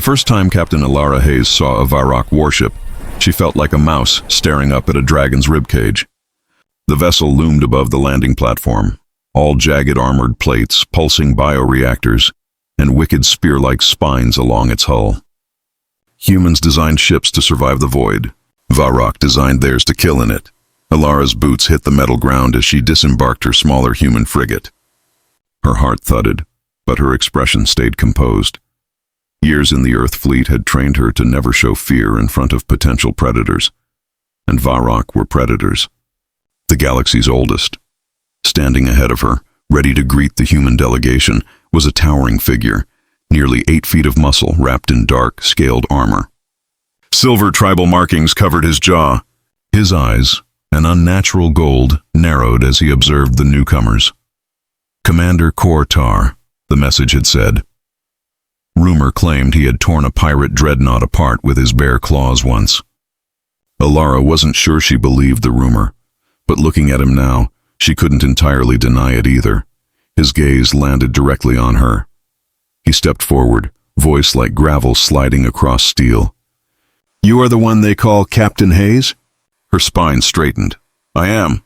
first time Captain Elara Hayes saw a Varrock warship, she felt like a mouse staring up at a dragon's ribcage. The vessel loomed above the landing platform, all jagged armored plates, pulsing bioreactors, and wicked spear-like spines along its hull. Humans designed ships to survive the void. Varrock designed theirs to kill in it. Elara's boots hit the metal ground as she disembarked her smaller human frigate. Her heart thudded, but her expression stayed composed. Years in the Earth fleet had trained her to never show fear in front of potential predators. And Varrock were predators. The galaxy's oldest. Standing ahead of her, ready to greet the human delegation, was a towering figure, nearly 8 feet of muscle wrapped in dark, scaled armor. Silver tribal markings covered his jaw. His eyes, an unnatural gold, narrowed as he observed the newcomers. Commander Kor-Tar, the message had said. Rumor claimed he had torn a pirate dreadnought apart with his bare claws once. Elara wasn't sure she believed the rumor, but looking at him now, she couldn't entirely deny it either. His gaze landed directly on her. He stepped forward, voice like gravel sliding across steel. "You are the one they call Captain Hayes?" Her spine straightened. "I am.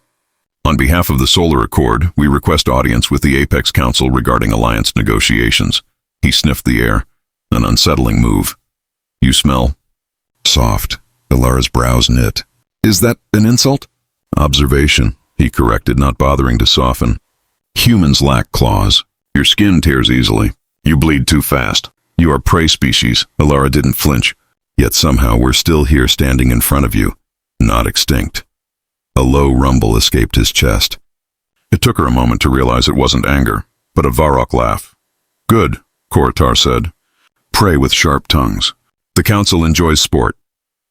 On behalf of the Solar Accord, we request audience with the Apex Council regarding alliance negotiations." He sniffed the air, an unsettling move. "You smell soft." Elara's brows knit. "Is that an insult?" "Observation," he corrected, not bothering to soften. "Humans lack claws. Your skin tears easily. You bleed too fast. You are prey species." Elara didn't flinch. "Yet somehow we're still here standing in front of you, not extinct." A low rumble escaped his chest. It took her a moment to realize it wasn't anger, but a Varrock laugh. "Good," Kor-Tar said. "Prey with sharp tongues. The council enjoys sport."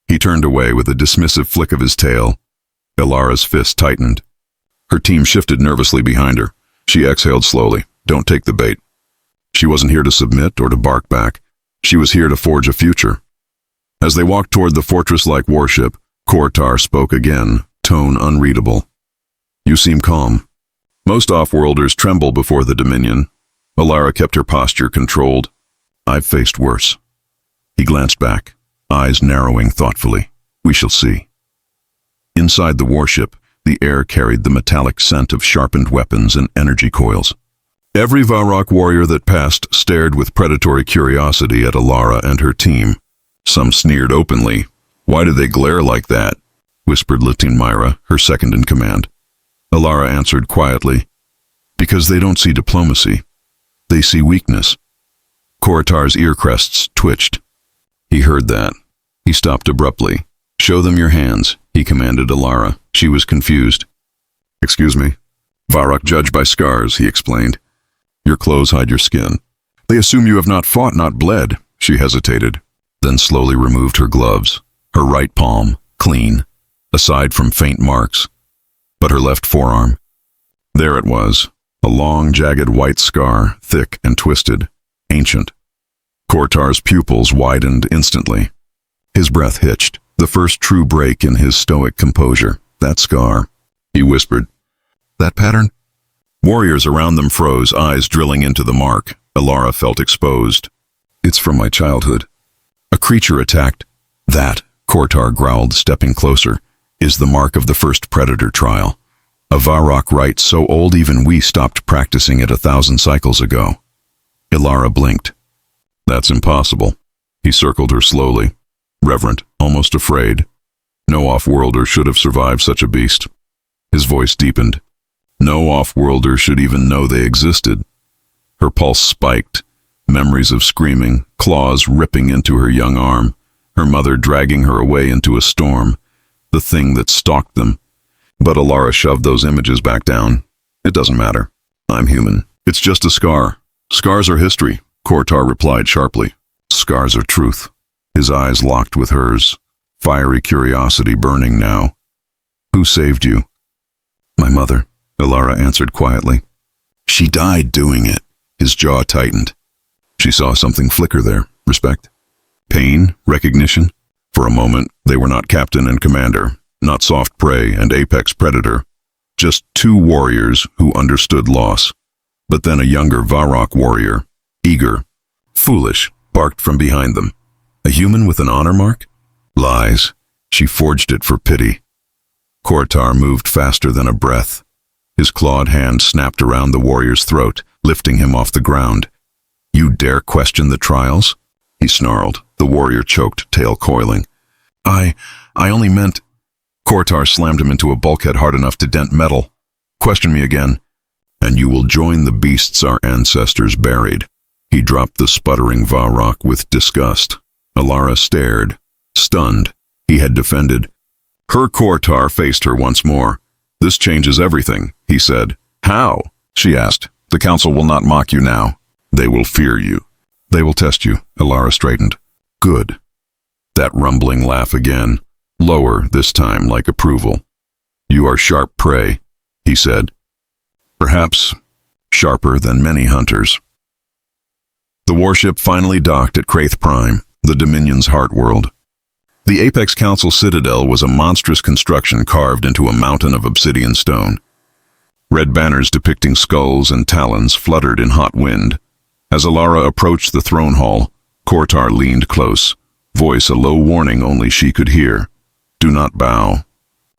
He turned away with a dismissive flick of his tail. Elara's fist tightened. Her team shifted nervously behind her. She exhaled slowly. "Don't take the bait." She wasn't here to submit or to bark back. She was here to forge a future. As they walked toward the fortress-like warship, Kor-Tar spoke again, tone unreadable. "You seem calm. Most off-worlders tremble before the Dominion." Elara kept her posture controlled. "I've faced worse." He glanced back, eyes narrowing thoughtfully. "We shall see." Inside the warship, the air carried the metallic scent of sharpened weapons and energy coils. Every Varrock warrior that passed stared with predatory curiosity at Elara and her team. Some sneered openly. "Why do they glare like that?" whispered Latin Myra, her second in command. Elara answered quietly, "Because they don't see diplomacy. They see weakness." Kor-Tar's ear crests twitched. He heard that. He stopped abruptly. "Show them your hands," he commanded Elara. She was confused. "Excuse me. Varrock judge by scars," he explained. "Your clothes hide your skin. They assume you have not fought, not bled." She hesitated, then slowly removed her gloves. Her right palm, clean, aside from faint marks. But her left forearm. There it was. A long, jagged white scar, thick and twisted, ancient. Kor-Tar's pupils widened instantly. His breath hitched, the first true break in his stoic composure. "That scar," he whispered. "That pattern?" Warriors around them froze, eyes drilling into the mark. Elara felt exposed. "It's from my childhood. A creature attacked." "That," Kor-Tar growled, stepping closer, "is the mark of the first predator trial. A Varrock rite so old even we stopped practicing it 1,000 cycles ago." Elara blinked. "That's impossible." He circled her slowly, reverent, almost afraid. "No off-worlder should have survived such a beast." His voice deepened. "No off-worlder should even know they existed." Her pulse spiked, memories of screaming, claws ripping into her young arm, her mother dragging her away into a storm, the thing that stalked them. But Elara shoved those images back down. "It doesn't matter. I'm human. It's just a scar. Scars are history," Kor-Tar replied sharply. "Scars are truth." His eyes locked with hers, fiery curiosity burning now. "Who saved you?" "My mother," Elara answered quietly. "She died doing it." His jaw tightened. She saw something flicker there. Respect? Pain? Recognition? For a moment, they were not captain and commander, not soft prey and apex predator, just two warriors who understood loss. But then a younger Varrock warrior, eager, foolish, barked from behind them. A human with an honor mark? Lies. She forged it for pity. Kortar moved faster than a breath. His clawed hand snapped around the warrior's throat, lifting him off the ground. You dare question the trials? He snarled. The warrior choked, tail coiling. I only meant... Kortar slammed him into a bulkhead hard enough to dent metal. Question me again, and you will join the beasts our ancestors buried. He dropped the sputtering Varrock with disgust. Elara stared, stunned. He had defended. Her Kortar faced her once more. This changes everything, he said. How? She asked. The council will not mock you now. They will fear you. They will test you, Elara straightened. Good. That rumbling laugh again, lower this time like approval. You are sharp prey, he said. Perhaps sharper than many hunters. The warship finally docked at Kraith Prime, the Dominion's heart world. The Apex Council Citadel was a monstrous construction carved into a mountain of obsidian stone. Red banners depicting skulls and talons fluttered in hot wind. As Elara approached the throne hall, Kortar leaned close, voice a low warning only she could hear. Do not bow.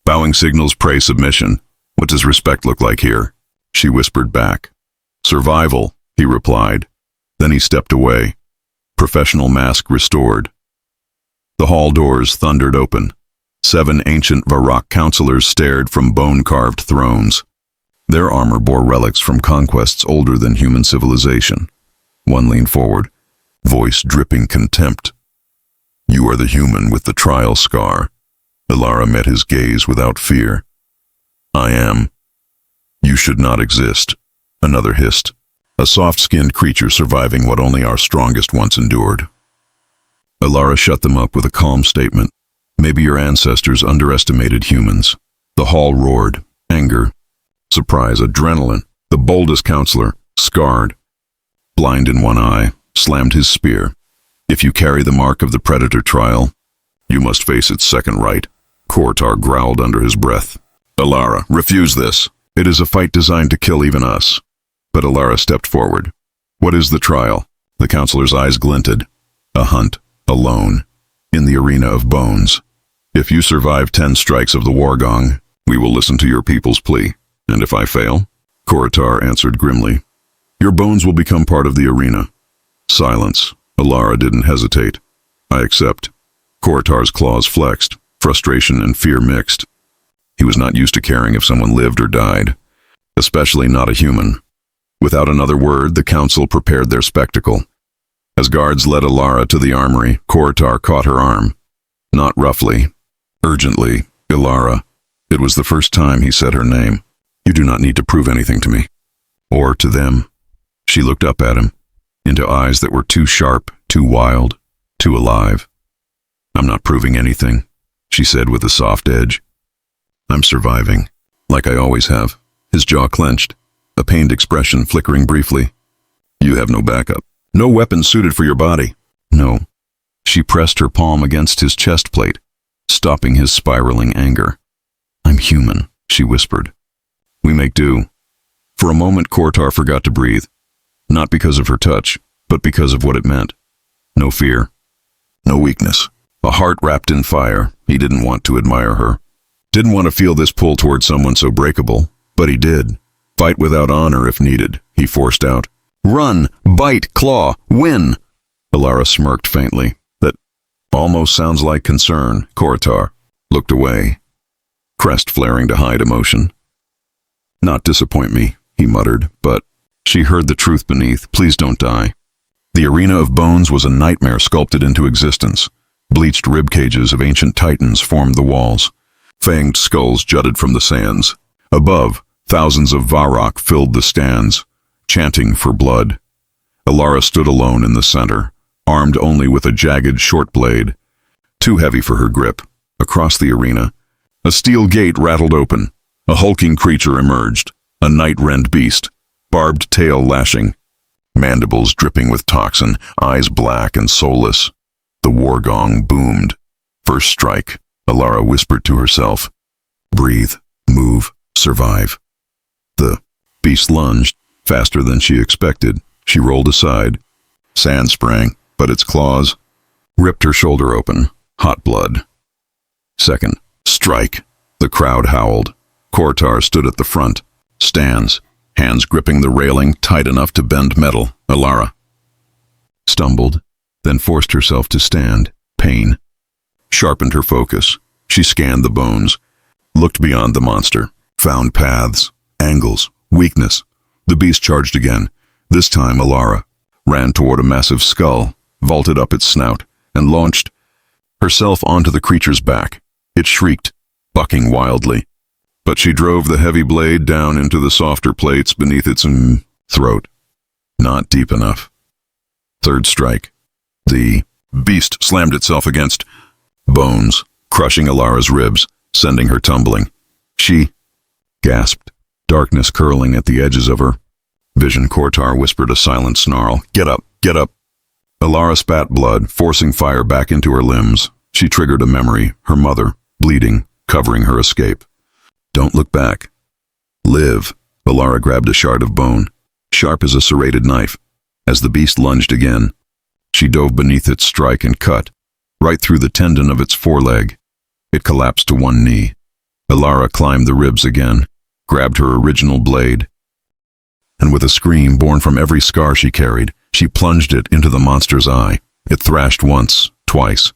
Bowing signals prey submission. What does respect look like here? She whispered back. Survival, he replied. Then he stepped away. Professional mask restored. The hall doors thundered open. 7 ancient Varrock counselors stared from bone-carved thrones. Their armor bore relics from conquests older than human civilization. One leaned forward, voice dripping contempt. You are the human with the trial scar. Elara met his gaze without fear. I am. You should not exist. Another hissed. A soft-skinned creature surviving what only our strongest once endured. Elara shut them up with a calm statement. Maybe your ancestors underestimated humans. The hall roared. Anger. Surprise. Adrenaline. The boldest counselor, scarred, blind in one eye, slammed his spear. If you carry the mark of the Predator trial, you must face its second right. Kortar growled under his breath. Elara, refuse this. It is a fight designed to kill even us. But Elara stepped forward. What is the trial? The counselor's eyes glinted. A hunt, alone, in the arena of bones. If you survive 10 strikes of the war gong, we will listen to your people's plea. And if I fail? Kortar answered grimly. Your bones will become part of the arena. Silence. Elara didn't hesitate. I accept. Kortar's claws flexed, frustration and fear mixed. He was not used to caring if someone lived or died, especially not a human. Without another word, the council prepared their spectacle. As guards led Elara to the armory, Kortar caught her arm. Not roughly, urgently. Elara. It was the first time he said her name. You do not need to prove anything to me. Or to them. She looked up at him, into eyes that were too sharp, too wild, too alive. I'm not proving anything, she said with a soft edge. I'm surviving, like I always have. His jaw clenched, a pained expression flickering briefly. You have no backup. No weapon suited for your body. No. She pressed her palm against his chest plate, stopping his spiraling anger. I'm human, she whispered. We make do. For a moment, Kortar forgot to breathe. Not because of her touch, but because of what it meant. No fear. No weakness. A heart wrapped in fire. He didn't want to admire her. Didn't want to feel this pull toward someone so breakable, but he did. Fight without honor if needed, he forced out. Run, bite, claw, win. Elara smirked faintly. That almost sounds like concern. Kortar looked away, crest flaring to hide emotion. Not disappoint me, he muttered, but she heard the truth beneath. Please don't die. The arena of bones was a nightmare sculpted into existence. Bleached rib cages of ancient titans formed the walls. Fanged skulls jutted from the sands. Above, thousands of Varrock filled the stands, chanting for blood. Elara stood alone in the center, armed only with a jagged short blade, too heavy for her grip. Across the arena, a steel gate rattled open. A hulking creature emerged, a night-rend beast, barbed tail lashing, mandibles dripping with toxin, eyes black and soulless. The war gong boomed. First strike, Elara whispered to herself. Breathe, move, survive. The beast lunged, faster than she expected. She rolled aside. Sand sprang, but its claws ripped her shoulder open. Hot blood. Second strike. The crowd howled. Kortar stood at the front. Stands, hands gripping the railing tight enough to bend metal. Elara stumbled, then forced herself to stand. Pain sharpened her focus. She scanned the bones, looked beyond the monster, found paths, angles, weakness. The beast charged again. This time Elara ran toward a massive skull, vaulted up its snout, and launched herself onto the creature's back. It shrieked, bucking wildly, but she drove the heavy blade down into the softer plates beneath its throat. Not deep enough. Third strike. The beast slammed itself against bones, crushing Elara's ribs, sending her tumbling. She gasped, darkness curling at the edges of her vision. Kortar whispered a silent snarl. Get up, get up. Elara spat blood, forcing fire back into her limbs. She triggered a memory, her mother, bleeding, covering her escape. Don't look back. Live. Elara grabbed a shard of bone, sharp as a serrated knife. As the beast lunged again, she dove beneath its strike and cut, right through the tendon of its foreleg. It collapsed to one knee. Elara climbed the ribs again, grabbed her original blade, and with a scream born from every scar she carried, she plunged it into the monster's eye. It thrashed once, twice,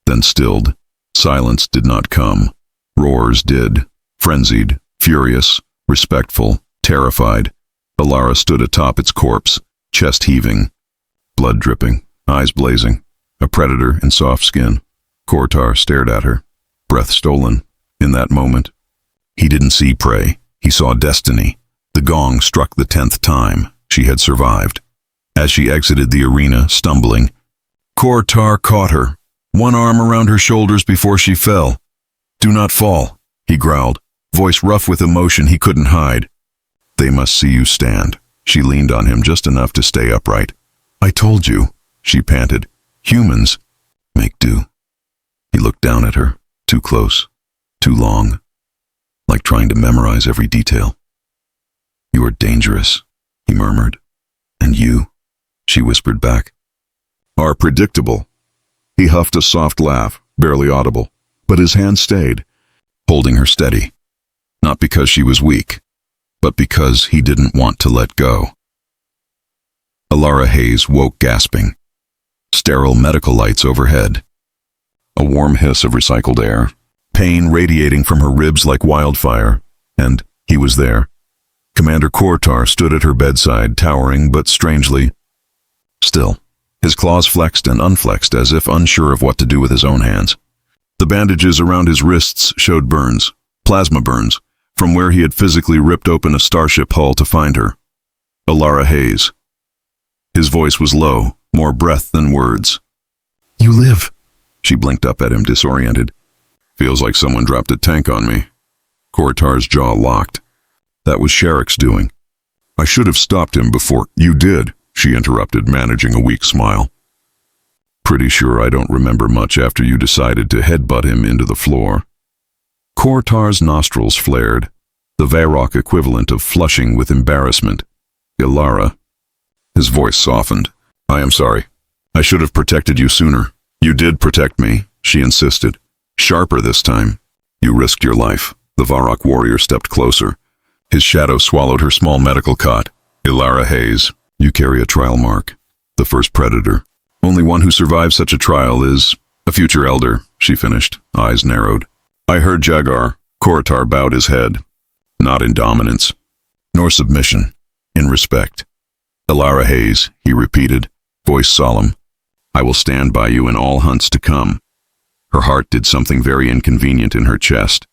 then stilled. Silence did not come. Roars did. Frenzied, furious, respectful, terrified. Elara stood atop its corpse, chest heaving, blood dripping, eyes blazing. A predator in soft skin. Kortar stared at her, breath stolen. In that moment, he didn't see prey. He saw destiny. The gong struck the 10th time. She had survived. As she exited the arena, stumbling, Kortar caught her, one arm around her shoulders before she fell. Do not fall, he growled, voice rough with emotion he couldn't hide. They must see you stand. She leaned on him just enough to stay upright. I told you, she panted. Humans make do. He looked down at her, too close, too long, like trying to memorize every detail. You are dangerous, he murmured. And you, she whispered back, are predictable. He huffed a soft laugh, barely audible, but his hand stayed, holding her steady. Not because she was weak, but because he didn't want to let go. Elara Hayes woke gasping. Sterile medical lights overhead. A warm hiss of recycled air. Pain radiating from her ribs like wildfire. And he was there. Commander Kortar stood at her bedside, towering but strangely still. His claws flexed and unflexed as if unsure of what to do with his own hands. The bandages around his wrists showed burns, plasma burns, from where he had physically ripped open a starship hull to find her. Elara Hayes. His voice was low, more breath than words. You live. She blinked up at him, disoriented. Feels like someone dropped a tank on me. Kortar's jaw locked. That was Sherrick's doing. I should have stopped him before. You did, she interrupted, managing a weak smile. Pretty sure I don't remember much after you decided to headbutt him into the floor. Kortar's nostrils flared, the Varrock equivalent of flushing with embarrassment. Elara. His voice softened. I am sorry. I should have protected you sooner. You did protect me, she insisted. Sharper this time. You risked your life. The Varrock warrior stepped closer. His shadow swallowed her small medical cot. Elara Hayes, you carry a trial mark. The first predator. Only one who survives such a trial is a future elder, she finished, eyes narrowed. I heard Jagar. Kortar bowed his head. Not in dominance, nor submission, in respect. Elara Hayes, he repeated, voice solemn. I will stand by you in all hunts to come. Her heart did something very inconvenient in her chest.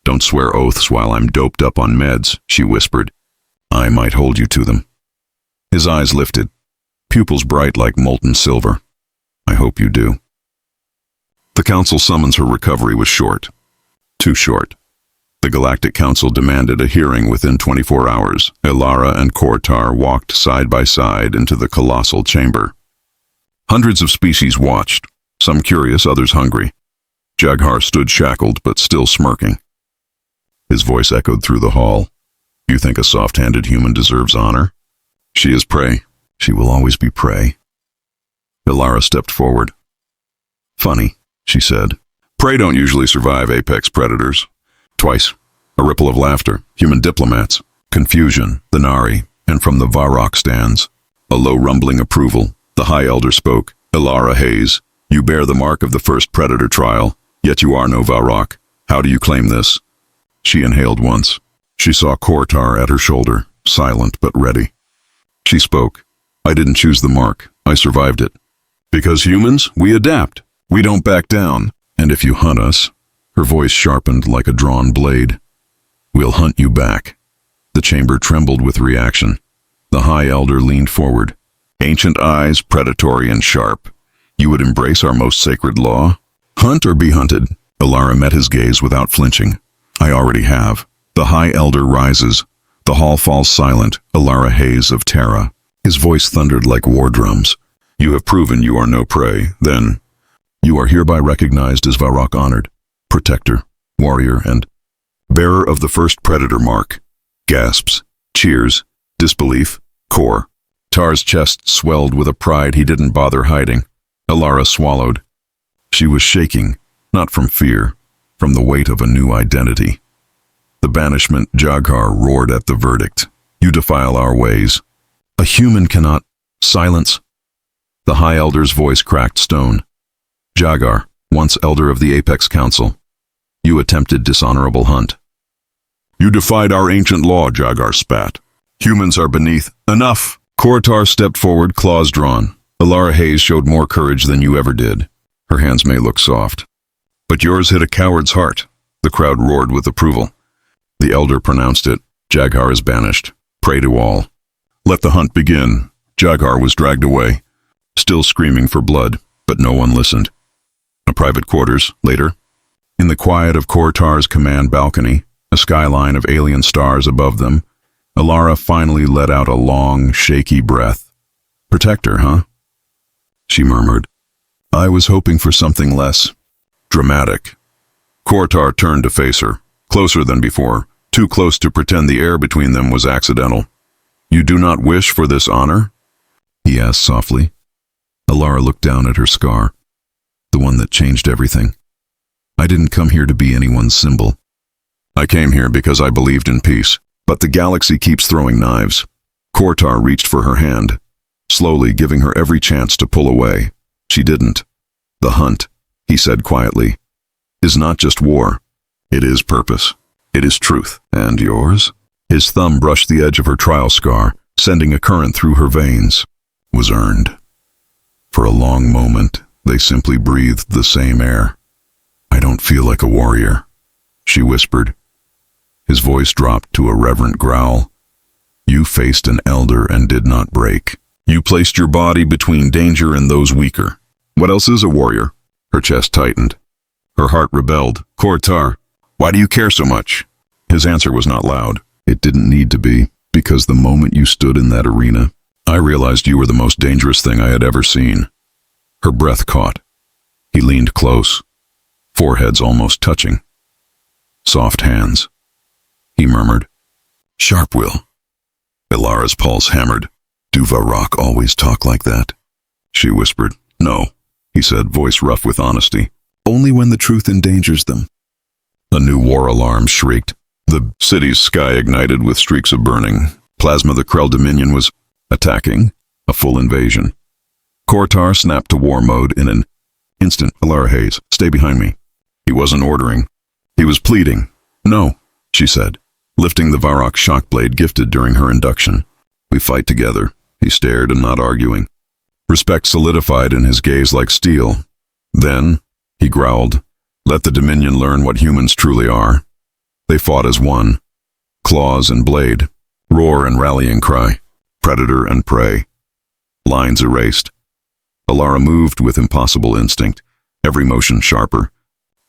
Don't swear oaths while I'm doped up on meds, she whispered. I might hold you to them. His eyes lifted, pupils bright like molten silver. I hope you do. The Council summons her recovery was short. Too short. The Galactic Council demanded a hearing within 24 hours. Elara and Kortar walked side by side into the colossal chamber. Hundreds of species watched, some curious, others hungry. Jagar stood shackled but still smirking. His voice echoed through the hall. You think a soft-handed human deserves honor? She is prey. She will always be prey. Elara stepped forward. Funny, she said. Prey don't usually survive apex predators. Twice. A ripple of laughter. Human diplomats. Confusion. The Nari. And from the Varrock stands. A low rumbling approval. The High Elder spoke. Elara Hayes, you bear the mark of the first predator trial, yet you are no Varrock. How do you claim this? She inhaled once. She saw Kortar at her shoulder, silent but ready. She spoke. I didn't choose the mark. I survived it. Because humans, we adapt. We don't back down. And if you hunt us, her voice sharpened like a drawn blade, we'll hunt you back. The chamber trembled with reaction. The High Elder leaned forward. Ancient eyes, predatory and sharp. You would embrace our most sacred law? Hunt or be hunted? Elara met his gaze without flinching. I already have. The High Elder rises. The hall falls silent. Elara Hayes of Terra. His voice thundered like war drums. You have proven you are no prey. Then, you are hereby recognized as Varrock honored, protector, warrior, and bearer of the first predator mark. Gasps, cheers, disbelief, core. Tar's chest swelled with a pride he didn't bother hiding. Elara swallowed. She was shaking, not from fear, from the weight of a new identity. The banishment Jaghar roared at the verdict. You defile our ways. A human cannot. Silence. The High Elder's voice cracked stone. Jaghar, once elder of the Apex Council. You attempted dishonorable hunt. You defied our ancient law, Jaghar spat. Humans are beneath. Enough! Kortar stepped forward, claws drawn. Elara Hayes showed more courage than you ever did. Her hands may look soft. But yours hit a coward's heart. The crowd roared with approval. The elder pronounced it. Jaghar is banished. Pray to all. Let the hunt begin. Jaghar was dragged away, still screaming for blood, but no one listened. A private quarters, later. In the quiet of Kortar's command balcony, a skyline of alien stars above them, Elara finally let out a long, shaky breath. Protector, huh? She murmured. I was hoping for something less dramatic. Kortar turned to face her, closer than before, too close to pretend the air between them was accidental. You do not wish for this honor? He asked softly. Elara looked down at her scar, the one that changed everything. I didn't come here to be anyone's symbol. I came here because I believed in peace, but the galaxy keeps throwing knives. Kortar reached for her hand, slowly giving her every chance to pull away. She didn't. The hunt, he said quietly, is not just war. It is purpose. It is truth. And yours? His thumb brushed the edge of her trial scar, sending a current through her veins. Was earned. For a long moment, they simply breathed the same air. I don't feel like a warrior, she whispered. His voice dropped to a reverent growl. You faced an elder and did not break. You placed your body between danger and those weaker. What else is a warrior? Her chest tightened. Her heart rebelled. Kortar, why do you care so much? His answer was not loud. It didn't need to be, because the moment you stood in that arena, I realized you were the most dangerous thing I had ever seen. Her breath caught. He leaned close, foreheads almost touching. Soft hands. He murmured, Sharp will. Elara's pulse hammered. Do Varrock always talk like that? She whispered. No, he said, voice rough with honesty. Only when the truth endangers them. A new war alarm shrieked. The city's sky ignited with streaks of burning. Plasma the Krell Dominion was attacking. A full invasion. Kortar snapped to war mode in an instant. Elara Hayes, stay behind me. He wasn't ordering. He was pleading. No, she said, lifting the Varrock shock blade gifted during her induction. We fight together. He stared and not arguing. Respect solidified in his gaze like steel. Then, he growled, let the Dominion learn what humans truly are. They fought as one. Claws and blade. Roar and rallying cry. Predator and prey. Lines erased. Elara moved with impossible instinct, every motion sharper,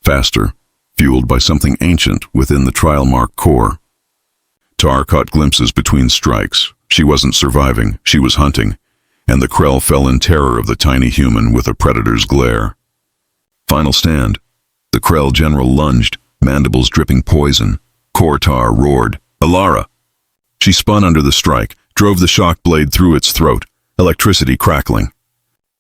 faster, fueled by something ancient within the trial mark core. Tar caught glimpses between strikes. She wasn't surviving, she was hunting, and the Krell fell in terror of the tiny human with a predator's glare. Final stand. The Krell general lunged, mandibles dripping poison. Kortar roared, Elara! She spun under the strike, drove the shock blade through its throat, electricity crackling.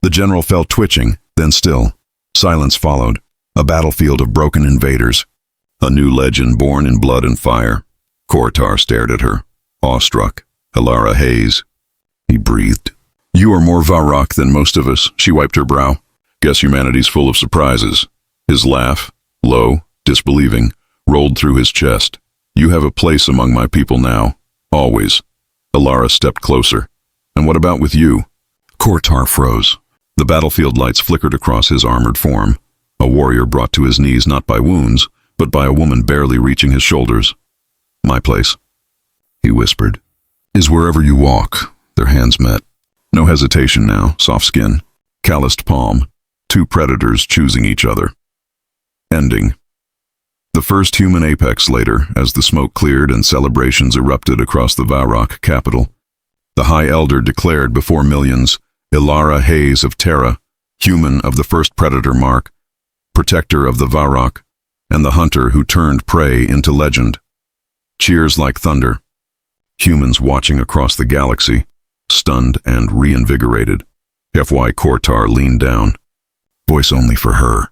The general fell twitching, then still. Silence followed, a battlefield of broken invaders. A new legend born in blood and fire. Kortar stared at her, awestruck. Elara Hayes. He breathed. You are more Varrock than most of us, she wiped her brow. Guess humanity's full of surprises. His laugh, low, disbelieving, rolled through his chest. You have a place among my people now. Always. Elara stepped closer. And what about with you? Kortar froze. The battlefield lights flickered across his armored form. A warrior brought to his knees not by wounds, but by a woman barely reaching his shoulders. My place, he whispered, is wherever you walk. Their hands met. No hesitation now, soft skin, calloused palm, two predators choosing each other. Ending. The first human apex later, as the smoke cleared and celebrations erupted across the Varrock capital. The High Elder declared before millions, Elara Hayes of Terra, human of the first predator mark, protector of the Varrock, and the hunter who turned prey into legend. Cheers like thunder. Humans watching across the galaxy, stunned and reinvigorated. HFY Kortar leaned down. Voice only for her.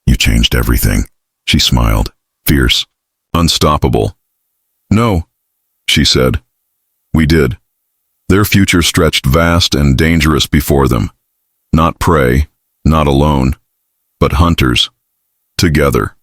You changed everything. She smiled, fierce, unstoppable. No, she said. We did. Their future stretched vast and dangerous before them. Not prey, not alone, but hunters, together.